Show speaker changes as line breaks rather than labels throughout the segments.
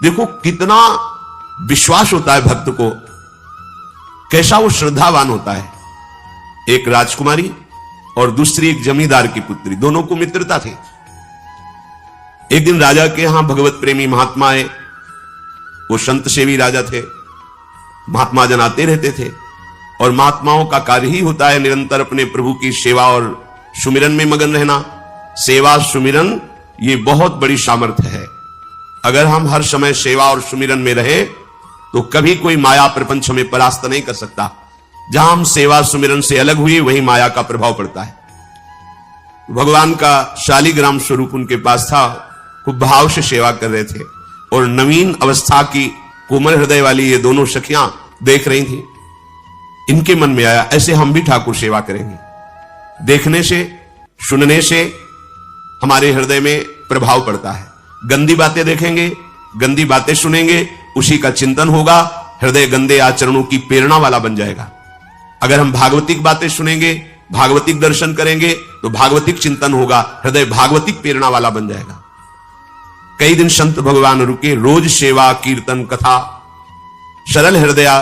देखो कितना विश्वास होता है भक्त को, कैसा वो श्रद्धावान होता है। एक राजकुमारी और दूसरी एक जमींदार की पुत्री, दोनों को मित्रता थी। एक दिन राजा के यहां भगवत प्रेमी महात्मा आए। वो संत सेवी राजा थे, महात्मा जन आते रहते थे और महात्माओं का कार्य ही होता है निरंतर अपने प्रभु की सेवा और सुमिरन में मगन रहना। सेवा सुमिरन ये बहुत बड़ी सामर्थ्य है। अगर हम हर समय सेवा और सुमिरन में रहे तो कभी कोई माया प्रपंच हमें परास्त नहीं कर सकता। जहां हम सेवा सुमिरन से अलग हुए वहीं माया का प्रभाव पड़ता है। भगवान का शालिग्राम स्वरूप उनके पास था, खूब भाव से सेवा कर रहे थे और नवीन अवस्था की कोमल हृदय वाली ये दोनों सखियां देख रही थी। इनके मन में आया ऐसे हम भी ठाकुर सेवा करेंगे। देखने से सुनने से हमारे हृदय में प्रभाव पड़ता है। गंदी बातें देखेंगे, गंदी बातें सुनेंगे, उसी का चिंतन होगा, हृदय गंदे आचरणों की प्रेरणा वाला बन जाएगा। अगर हम भागवतिक बातें सुनेंगे, भागवतिक दर्शन करेंगे तो भागवतिक चिंतन होगा, हृदय भागवतिक प्रेरणा वाला बन जाएगा। कई दिन संत भगवान रुके, रोज सेवा कीर्तन कथा, सरल हृदया।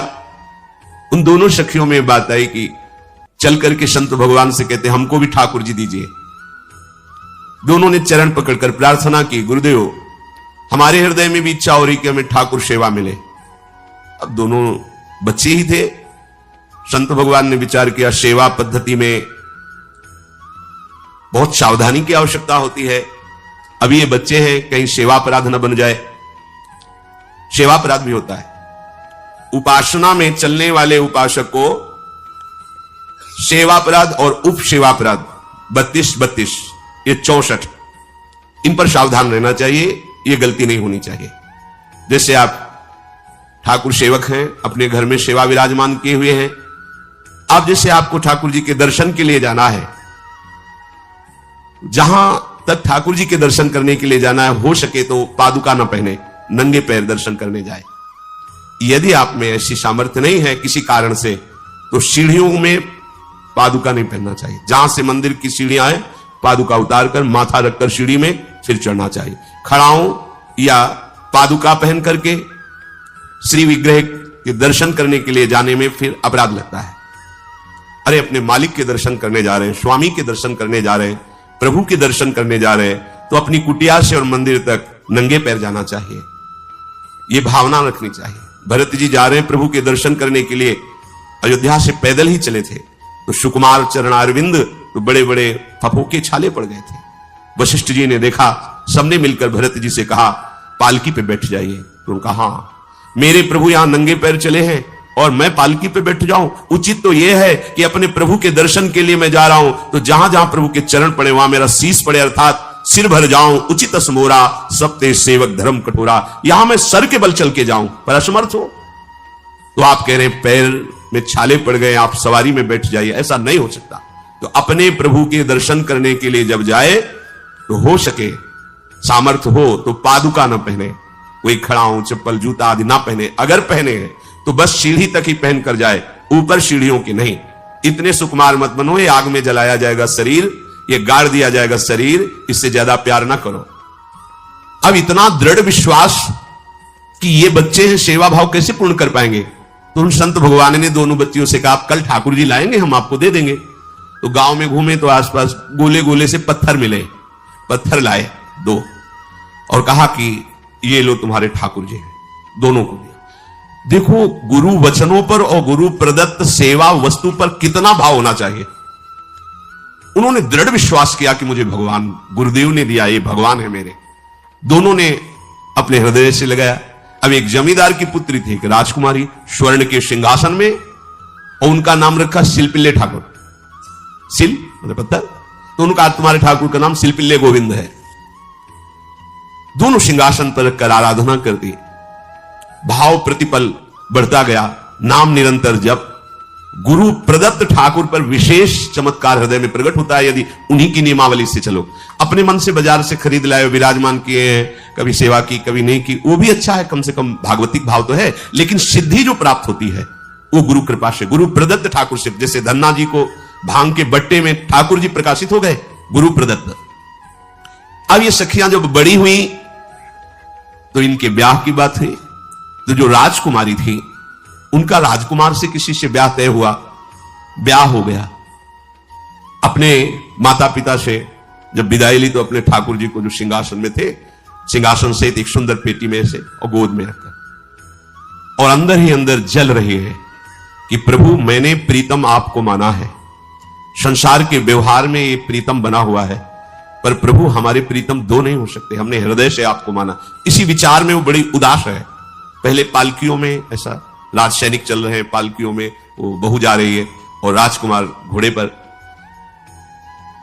उन दोनों सखियों में बात आई कि चल करके संत भगवान से कहते हमको भी ठाकुर जी दीजिए। दोनों ने चरण पकड़कर प्रार्थना की, गुरुदेव हमारे हृदय में भी इच्छा हो रही कि हमें ठाकुर सेवा मिले। अब दोनों बच्चे ही थे। संत भगवान ने विचार किया सेवा पद्धति में बहुत सावधानी की आवश्यकता होती है। अभी ये बच्चे हैं, कहीं सेवा अपराध न बन जाए। सेवा अपराध भी होता है। उपासना में चलने वाले उपासक को सेवा अपराध और उप सेवा अपराध 32 ये 64, इन पर सावधान रहना चाहिए। ये गलती नहीं होनी चाहिए। जैसे आप ठाकुर सेवक हैं, अपने घर में सेवा विराजमान किए हुए हैं। आप जैसे आपको ठाकुर जी के दर्शन के लिए जाना है, जहां तक ठाकुर जी के दर्शन करने के लिए जाना है, हो सके तो पादुका न पहने, नंगे पैर दर्शन करने जाए। यदि आप में ऐसी सामर्थ्य नहीं है किसी कारण से, तो सीढ़ियों में पादुका नहीं पहनना चाहिए। जहां से मंदिर की सीढ़ियां हैं, पादुका उतारकर माथा रखकर सीढ़ी में फिर चढ़ना चाहिए। खड़ाओं या पादुका पहन करके श्री विग्रह के दर्शन करने के लिए जाने में फिर अपराध लगता है। अरे अपने मालिक के दर्शन करने जा रहे हैं, स्वामी के दर्शन करने जा रहे हैं, प्रभु के दर्शन करने जा रहे हैं, तो अपनी कुटिया से और मंदिर तक नंगे पैर जाना चाहिए। यह भावना रखनी चाहिए। भरत जी जा रहे हैं प्रभु के दर्शन करने के लिए, अयोध्या से पैदल ही चले थे, तो सुकुमार चरणारविंद तो बड़े बड़े फफोके छाले पड़ गए थे। वशिष्ठ जी ने देखा, सबने मिलकर भरत जी से कहा पालकी पे बैठ जाइए। तो उनका हाँ, मेरे प्रभु यहां नंगे पैर चले हैं और मैं पालकी पे बैठ जाऊं? उचित तो यह है कि अपने प्रभु के दर्शन के लिए मैं जा रहा हूं तो जहां जहां प्रभु के चरण पड़े वहां मेरा शीश पड़े, अर्थात सिर भर जाऊं। उचित समोरा सब ते सेवक धर्म कठोरा, यहां मैं सर के बल चल के जाऊं, पर असमर्थ हो। तो आप कह रहे हैं पैर में छाले पड़ गए, आप सवारी में बैठ जाइए, ऐसा नहीं हो सकता। तो अपने प्रभु के दर्शन करने के लिए जब जाए तो हो सके सामर्थ्य हो तो पादुका न पहने, कोई खड़ाऊं चप्पल जूता आदि ना पहने। अगर पहने हैं तो बस सीढ़ी तक ही पहन कर जाए, ऊपर सीढ़ियों की नहीं। इतने सुकुमार मत बनो, ये आग में जलाया जाएगा शरीर, ये गाड़ दिया जाएगा शरीर, इससे ज्यादा प्यार ना करो। अब इतना दृढ़ विश्वास कि ये बच्चे हैं, सेवा भाव कैसे पूर्ण कर पाएंगे? तो उन संत भगवान ने दोनों बच्चियों से कहा कल ठाकुर जी लाएंगे, हम आपको दे देंगे। तो गांव में घूमे तो आसपास गोले गोले से पत्थर मिले, पत्थर लाए 2 और कहा कि ये लो तुम्हारे ठाकुर जी हैं। दोनों को दिया। देखो गुरु वचनों पर और गुरु प्रदत्त सेवा वस्तु पर कितना भाव होना चाहिए। उन्होंने दृढ़ विश्वास किया कि मुझे भगवान गुरुदेव ने दिया, ये भगवान है मेरे। दोनों ने अपने हृदय से लगाया। अब एक जमींदार की पुत्री थी, एक राजकुमारी, स्वर्ण के सिंहासन में, और उनका नाम रखा शिलपिल्ले ठाकुर। सिल मतलब पत्थर, तो उनका तुम्हारे ठाकुर का नाम शिलपिल्ले गोविंद है। दोनों सिंहासन पर रखकर आराधना कर दी। भाव प्रतिपल बढ़ता गया, नाम निरंतर जप। गुरु प्रदत्त ठाकुर पर विशेष चमत्कार हृदय में प्रकट होता है यदि उन्हीं की नियमावली से चलो। अपने मन से बाजार से खरीद लाए, विराजमान किए हैं, कभी सेवा की कभी नहीं की, वो भी अच्छा है, कम से कम भागवतिक भाव तो है। लेकिन सिद्धि जो प्राप्त होती है वो गुरु कृपा से, गुरु प्रदत्त ठाकुर से। जैसे धन्ना जी को भांग के बट्टे में ठाकुर जी प्रकाशित हो गए, गुरु प्रदत्त। अब ये सखियां जब बड़ी हुई तो इनके ब्याह की बात हुई। तो जो राजकुमारी थी उनका राजकुमार से किसी से ब्याह तय हुआ, ब्याह हो गया। अपने माता पिता से जब विदाई ली तो अपने ठाकुर जी को जो सिंहासन में थे, सिंहासन से एक सुंदर पेटी में से और गोद में रखकर, और अंदर ही अंदर जल रही है कि प्रभु मैंने प्रीतम आपको माना है, संसार के व्यवहार में ये प्रीतम बना हुआ है, पर प्रभु हमारे प्रीतम दो नहीं हो सकते, हमने हृदय से आपको माना। इसी विचार में वो बड़ी उदास है। पहले पालकियों में ऐसा राज सैनिक चल रहे हैं, पालकियों में वो बहू जा रही है और राजकुमार घोड़े पर।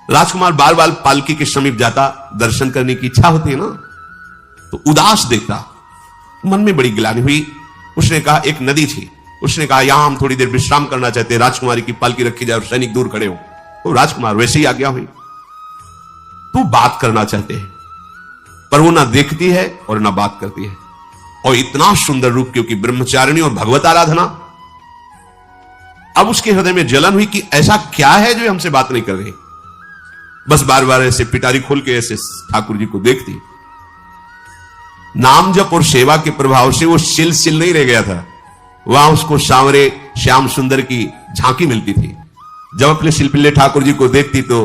राजकुमार बार बार पालकी के समीप जाता, दर्शन करने की इच्छा होती है ना, तो उदास देखता, मन में बड़ी गिलानी हुई। उसने कहा, एक नदी थी, उसने कहा यहां हम थोड़ी देर विश्राम करना चाहते हैं, राजकुमारी की पालकी रखी जाए और सैनिक दूर खड़े हो। तो राजकुमार वैसे ही आज्ञा हुई। तो बात करना चाहते हैं, पर वो ना देखती है और ना बात करती है, और इतना सुंदर रूप, क्योंकि ब्रह्मचारिणी और भगवत आराधना। अब उसके हृदय में जलन हुई कि ऐसा क्या है जो हमसे बात नहीं कर रही। बस बार बार ऐसे पिटारी खोल के ऐसे ठाकुर जी को देखती। नाम जप और सेवा के प्रभाव से वो सिल नहीं रह गया था, वहां उसको सांवरे श्याम सुंदर की झांकी मिलती थी। जब अपने शिल्पिल्ले ठाकुर जी को देखती तो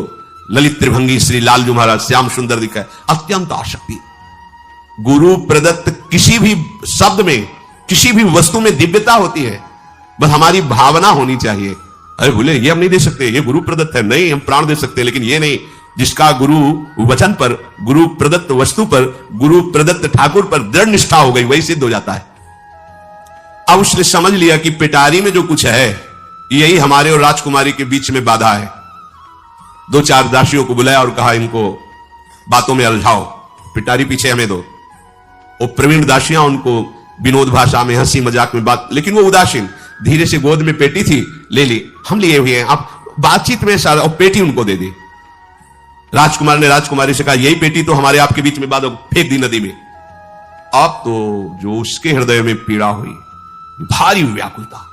ललित त्रिभंगी श्री लालजू महाराज श्याम सुंदर दिखाए, अत्यंत आसक्ति। गुरु प्रदत्त किसी भी शब्द में, किसी भी वस्तु में दिव्यता होती है, बस हमारी भावना होनी चाहिए। अरे बोले ये हम नहीं दे सकते, ये गुरु प्रदत्त है, नहीं हम प्राण दे सकते, लेकिन ये नहीं। जिसका गुरु वचन पर, गुरु प्रदत्त वस्तु पर, गुरु प्रदत्त ठाकुर पर दृढ़ निष्ठा हो गई, वही सिद्ध हो जाता है। अब उसने समझ लिया कि पिटारी में जो कुछ है यही हमारे और राजकुमारी के बीच में बाधा है। दो चार दासियों को बुलाया और कहा इनको बातों में उलझाओ, पिटारी पीछे हमें दो। और प्रवीण दासियां उनको विनोद भाषा में, हंसी मजाक में बात, लेकिन वो उदासीन। धीरे से गोद में पेटी थी, ले ली, हम लिए हुए हैं, आप बातचीत में सारा, और पेटी उनको दे दी। राजकुमार ने राजकुमारी से कहा यही पेटी तो हमारे आपके बीच में बात, फेंक दी नदी में। अब तो जो उसके हृदय में पीड़ा हुई, भारी व्याकुलता।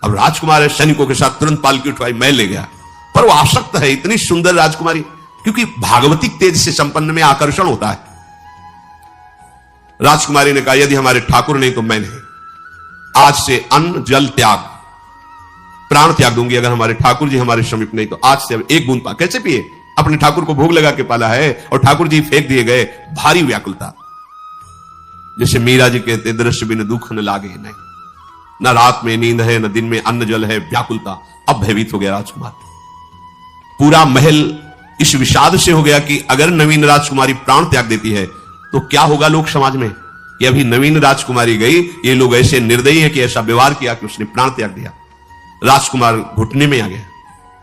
अब राजकुमार सैनिकों के साथ तुरंत पालकी उठवाई, मैं ले गया, पर वो आसक्त है, इतनी सुंदर राजकुमारी, क्योंकि भागवतिक तेज से संपन्न में आकर्षण होता है। राजकुमारी ने कहा यदि हमारे ठाकुर नहीं तो मैं नहीं, आज से अन्न जल त्याग, प्राण त्याग दूंगी अगर हमारे ठाकुर जी हमारे समीप नहीं तो। आज से अब एक बूंद पा, कैसे पिए, अपने ठाकुर को भोग लगा के पाला है और ठाकुर जी फेंक दिए गए। भारी व्याकुलता, जैसे मीरा जी कहते दृश्य बिन दुख न लागे नहीं, न रात में नींद है न दिन में अन्न जल है, व्याकुलता। अब भयभीत हो गया राजकुमार। पूरा महल इस विषाद से हो गया कि अगर नवीन राजकुमारी प्राण त्याग देती है तो क्या होगा लोक समाज में, कि अभी नवीन राजकुमारी गई, ये लोग ऐसे निर्दयी है कि ऐसा व्यवहार किया कि उसने प्राण त्याग दिया। राजकुमार घुटने में आ गया,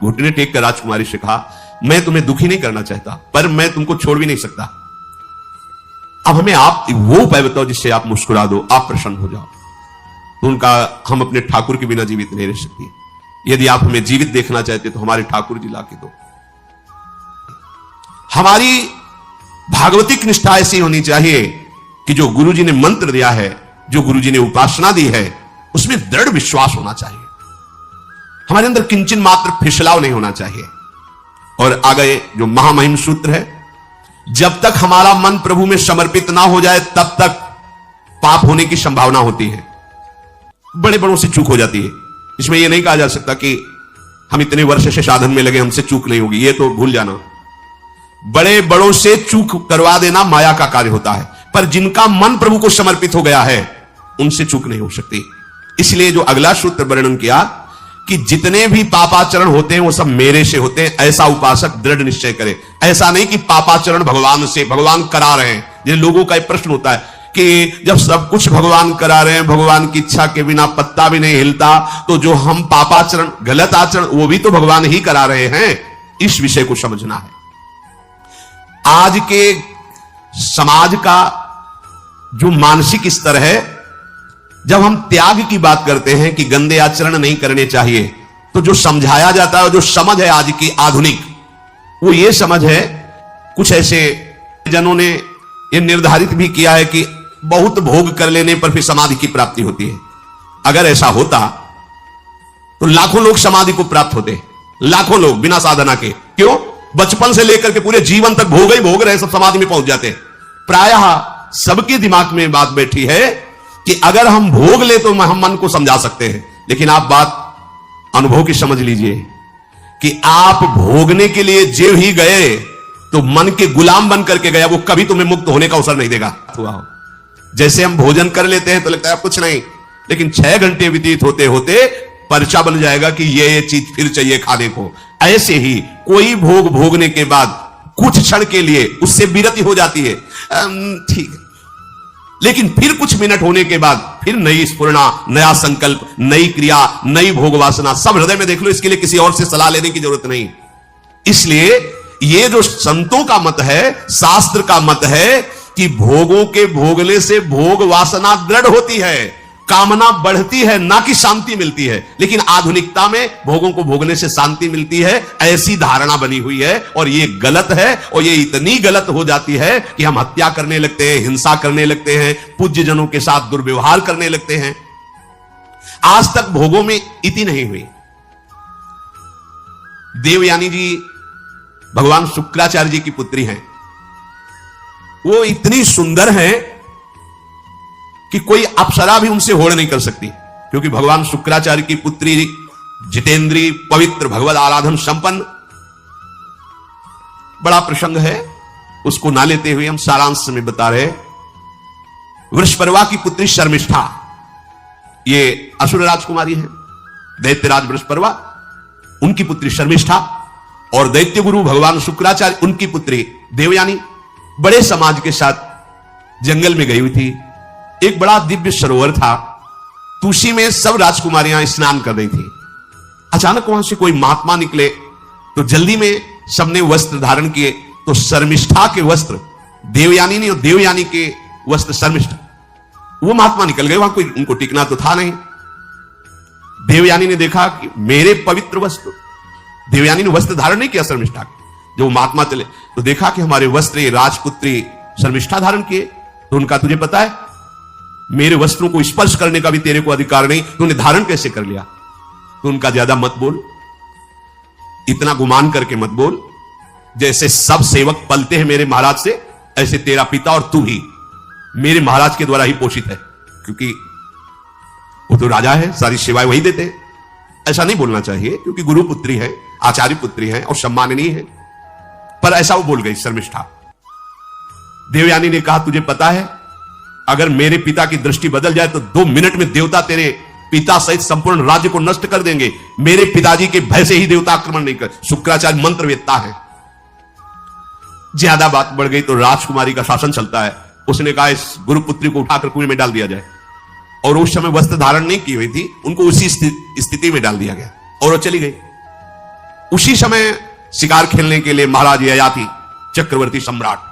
घुटने टेक कर राजकुमारी से कहा मैं तुम्हें दुखी नहीं करना चाहता, पर मैं तुमको छोड़ भी नहीं सकता। अब हमें आप वो उपाय बताओ जिससे आप मुस्कुरा दो, आप प्रसन्न हो जाओ। तो उनका, हम अपने ठाकुर के बिना जीवित नहीं रह सकती, यदि आप हमें जीवित देखना चाहते तो हमारे ठाकुर जी लाके दो। हमारी भागवतिक निष्ठा ऐसी होनी चाहिए कि जो गुरु जी ने मंत्र दिया है, जो गुरु जी ने उपासना दी है, उसमें दृढ़ विश्वास होना चाहिए। हमारे अंदर किंचन मात्र फिसलाव नहीं होना चाहिए। और आगे जो महामहिम सूत्र है, जब तक हमारा मन प्रभु में समर्पित ना हो जाए तब तक पाप होने की संभावना होती है, बड़े बड़ों से चूक हो जाती है। इसमें यह नहीं कहा जा सकता कि हम इतने वर्ष से साधन में लगे हमसे चूक नहीं होगी, यह तो भूल जाना। बड़े बड़ों से चूक करवा देना माया का कार्य होता है, पर जिनका मन प्रभु को समर्पित हो गया है उनसे चूक नहीं हो सकती। इसलिए जो अगला सूत्र वर्णन किया कि जितने भी पापाचरण होते हैं वो सब मेरे से होते हैं, ऐसा उपासक दृढ़ निश्चय करे। ऐसा नहीं कि पापाचरण भगवान से, भगवान करा रहे हैं। जिन लोगों का एक प्रश्न होता है कि जब सब कुछ भगवान करा रहे हैं, भगवान की इच्छा के बिना पत्ता भी नहीं हिलता, तो जो हम पापाचरण, गलत आचरण, वो भी तो भगवान ही करा रहे हैं। इस विषय को समझना है। आज के समाज का जो मानसिक स्तर है, जब हम त्याग की बात करते हैं कि गंदे आचरण नहीं करने चाहिए, तो जो समझाया जाता है, जो समझ है आज की आधुनिक, वो ये समझ है, कुछ ऐसे जनों ने ये निर्धारित भी किया है कि बहुत भोग कर लेने पर फिर समाधि की प्राप्ति होती है। अगर ऐसा होता तो लाखों लोग समाधि को प्राप्त होते, लाखों लोग बिना साधना के। क्यों? बचपन से लेकर के पूरे जीवन तक भोग ही भोग रहे, सब समाधि में पहुंच जाते। प्रायः सबके दिमाग में बात बैठी है कि अगर हम भोग ले तो हम मन को समझा सकते हैं, लेकिन आप बात अनुभव की समझ लीजिए कि आप भोगने के लिए जो ही गए तो मन के गुलाम बन करके गया, वो कभी तुम्हें मुक्त होने का अवसर नहीं देगा। जैसे हम भोजन कर लेते हैं तो लगता है कुछ नहीं, लेकिन 6 घंटे व्यतीत होते होते पर्चा बन जाएगा कि ये चीज फिर चाहिए खाने को। ऐसे ही कोई भोग भोगने के बाद कुछ क्षण के लिए उससे विरति हो जाती है, ठीक है, लेकिन फिर कुछ मिनट होने के बाद फिर नई स्फुरणा, नया संकल्प, नई क्रिया, नई भोग वासना सब हृदय में देख लो। इसके लिए किसी और से सलाह लेने की जरूरत नहीं। इसलिए ये जो संतों का मत है, शास्त्र का मत है कि भोगों के भोगने से भोग वासना दृढ़ होती है, कामना बढ़ती है, ना कि शांति मिलती है। लेकिन आधुनिकता में भोगों को भोगने से शांति मिलती है, ऐसी धारणा बनी हुई है, और ये गलत है। और ये इतनी गलत हो जाती है कि हम हत्या करने लगते हैं, हिंसा करने लगते हैं, पूज्य जनों के साथ दुर्व्यवहार करने लगते हैं। आज तक भोगों में इति नहीं हुई। देवयानी जी भगवान शुक्राचार्य जी की पुत्री हैं। वो इतनी सुंदर हैं कि कोई अप्सरा भी उनसे होड़ नहीं कर सकती, क्योंकि भगवान शुक्राचार्य की पुत्री जितेंद्री, पवित्र, भगवत आराधन संपन्न। बड़ा प्रसंग है, उसको ना लेते हुए हम सारांश में बता रहे। वृषपर्वा की पुत्री शर्मिष्ठा, ये असुर राजकुमारी है, दैत्यराज वृषपर्वा, उनकी पुत्री शर्मिष्ठा, और दैत्य गुरु भगवान शुक्राचार्य उनकी पुत्री देवयानी बड़े समाज के साथ जंगल में गई हुई थी। एक बड़ा दिव्य सरोवर था, तुलसी में सब राजकुमारियां स्नान कर रही थी। अचानक वहां से कोई महात्मा निकले तो जल्दी में सबने वस्त्र धारण किए, तो शर्मिष्ठा के वस्त्र देवयानी ने और देवयानी के वस्त्र शर्मिष्ठा, वो महात्मा निकल गए। वहां कोई उनको टिकना तो था नहीं। देवयानी ने देखा कि मेरे पवित्र वस्त्र, देवयानी ने वस्त्र धारण नहीं किया शर्मिष्ठा के, जो महात्मा चले तो देखा कि हमारे वस्त्र राजपुत्री शर्मिष्ठा धारण किए। तो उनका तुझे पता है मेरे वस्त्रों को स्पर्श करने का भी तेरे को अधिकार नहीं, तूने धारण कैसे कर लिया? तो उनका ज्यादा मत बोल, इतना गुमान करके मत बोल। जैसे सब सेवक पलते हैं मेरे महाराज से, ऐसे तेरा पिता और तू भी मेरे महाराज के द्वारा ही पोषित है, क्योंकि वो तो राजा है, सारी सेवाएं वही देते हैं। ऐसा नहीं बोलना चाहिए, क्योंकि गुरु पुत्री है, आचार्य पुत्री है और सम्माननीय है। पर ऐसा वो बोल गई शर्मिष्ठा। देवयानी ने कहा तुझे पता है अगर मेरे पिता की दृष्टि बदल जाए तो 2 मिनट में देवता तेरे पिता सहित संपूर्ण राज्य को नष्ट कर देंगे। मेरे पिताजी के भय से ही देवता आक्रमण नहीं कर। शुक्राचार्य मंत्रवेत्ता है। ज्यादा बात बढ़ गई तो राजकुमारी का शासन चलता है। उसने कहा इस गुरुपुत्री को उठाकर कुएं में डाल दिया जाए, और उस समय वस्त्र धारण नहीं की हुई थी, उनको उसी स्थिति में डाल दिया गया और वो चली गई। उसी समय शिकार खेलने के लिए महाराज ययाति चक्रवर्ती सम्राट